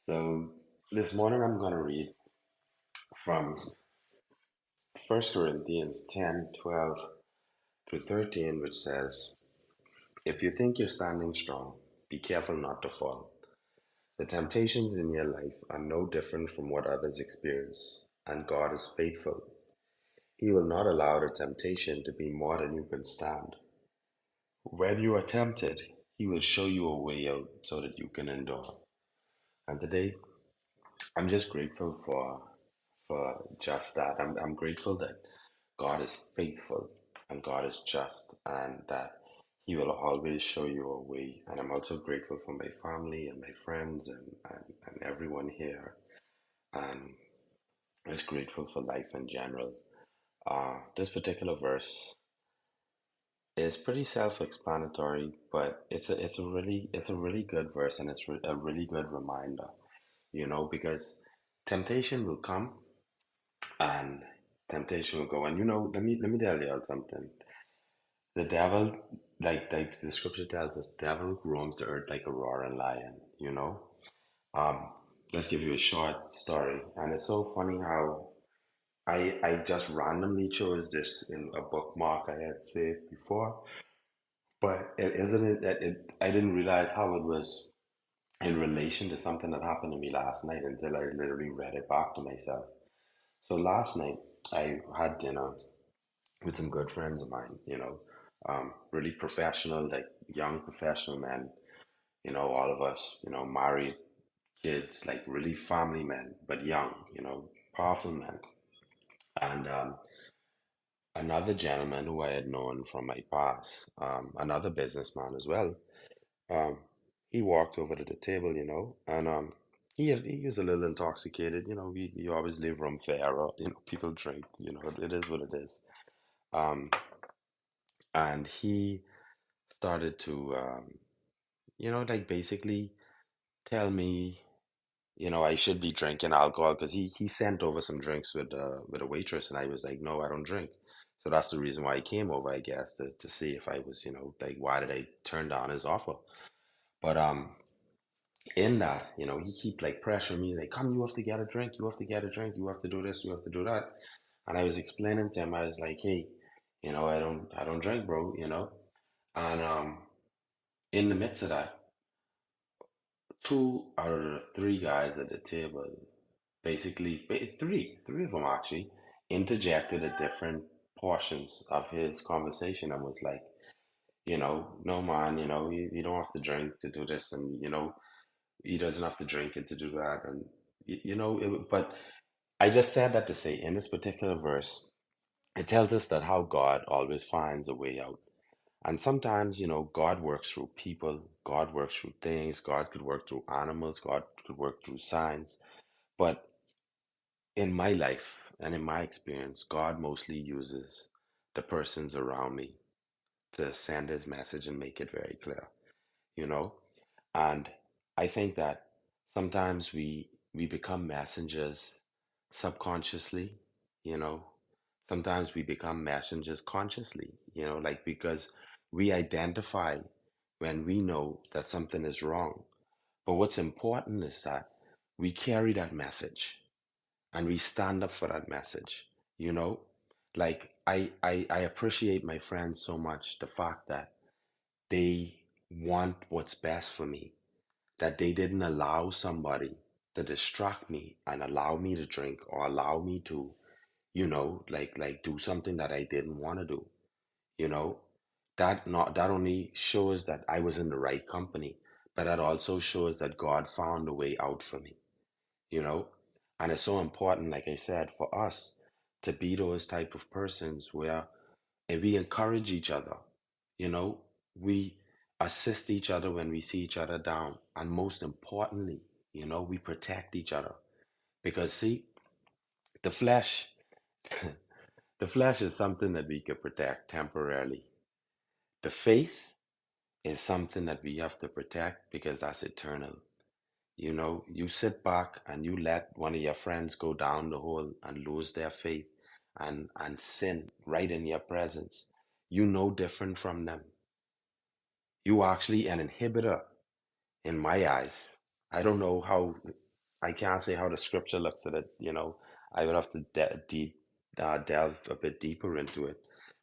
So this morning I'm going to read from First Corinthians 10:12 through 13, which says, if you think you're standing strong, be careful not to fall. The temptations in your life are no different from what others experience, and God is faithful. He will not allow the temptation to be more than you can stand. When you are tempted, He will show you a way out so that you can endure. And today, I'm just grateful for just that. I'm grateful that God is faithful and God is just and that He will always show you a way. And I'm also grateful for my family and my friends and everyone here. And I'm just grateful for life in general. This particular verse is pretty self-explanatory, but it's a really good verse and it's a really good reminder, because temptation will come and temptation will go. And let me tell you all something. The devil, like the scripture tells us, the devil roams the earth like a roaring lion. Um, let's give you a short story. And it's so funny how I just randomly chose this in a bookmark I had saved before, but it isn't it that I didn't realize how it was in relation to something that happened to me last night until I literally read it back to myself. So last night I had dinner with some good friends of mine, really professional, like young professional men, all of us, married kids, like really family men, but young, powerful men. And another gentleman who I had known from my past, another businessman as well, um, he walked over to the table, and he was a little intoxicated, you always leave room for error, people drink, it is what it is. Um, and he started to like basically tell me, I should be drinking alcohol because he sent over some drinks with a waitress, and I was like, no, I don't drink. So that's the reason why I came over, I guess, to see if I was, like, why did I turn down his offer? But in that, he keep like pressuring me, like, come, you have to get a drink, you have to get a drink, you have to do this, you have to do that. And I was explaining to him, I was like, hey, I don't drink, bro, and in the midst of that, two out of the three guys at the table, basically three of them actually, interjected at different portions of his conversation and was like, no man, you don't have to drink to do this, and he doesn't have to drink it to do that, and but I just said that to say, in this particular verse, it tells us that how God always finds a way out. And sometimes, God works through people, God works through things, God could work through animals, God could work through signs. But in my life and in my experience, God mostly uses the persons around me to send his message and make it very clear, you know? And I think that sometimes we become messengers subconsciously, you know. Sometimes we become messengers consciously, like because we identify when we know that something is wrong. But what's important is that we carry that message and we stand up for that message, you know? Like I appreciate my friends so much, the fact that they want what's best for me, that they didn't allow somebody to distract me and allow me to drink or allow me to, like do something that I didn't want to do, you know. That only shows that I was in the right company, but that also shows that God found a way out for me, you know. And it's so important, like I said, for us to be those type of persons where and we encourage each other, you know, we assist each other when we see each other down, and most importantly, we protect each other. Because see, the flesh the flesh is something that we could protect temporarily. The faith is something that we have to protect because that's eternal. You sit back and you let one of your friends go down the hole and lose their faith and sin right in your presence. You know different from them. You actually an inhibitor in my eyes. I don't know how. I can't say how the scripture looks at it. I would have to delve a bit deeper into it.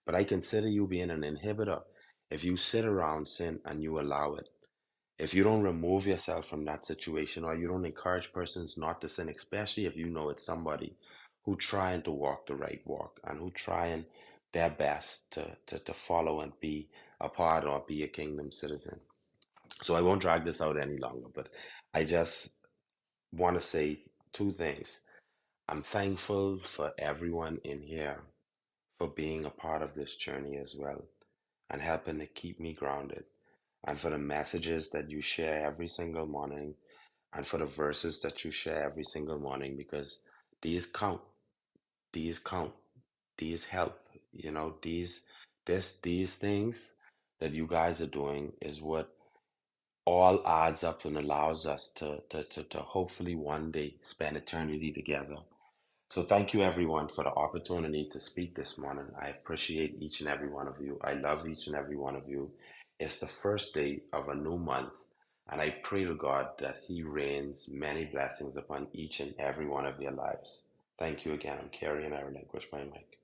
But I consider you being an inhibitor if you sit around sin and you allow it. If you don't remove yourself from that situation, or you don't encourage persons not to sin, especially if you know it's somebody who trying to walk the right walk and who trying their best to follow and be a part or be a kingdom citizen. So I won't drag this out any longer, but I just want to say two things. I'm thankful for everyone in here for being a part of this journey as well and helping to keep me grounded, and for the messages that you share every single morning, and for the verses that you share every single morning, because these count, these count, these help. These things that you guys are doing is what all adds up and allows us to hopefully one day spend eternity together. So thank you everyone for the opportunity to speak this morning. I appreciate each and every one of you. I love each and every one of you. It's the first day of a new month, and I pray to God that He rains many blessings upon each and every one of your lives. Thank you again. I'm Kerry, and I relinquish my mic.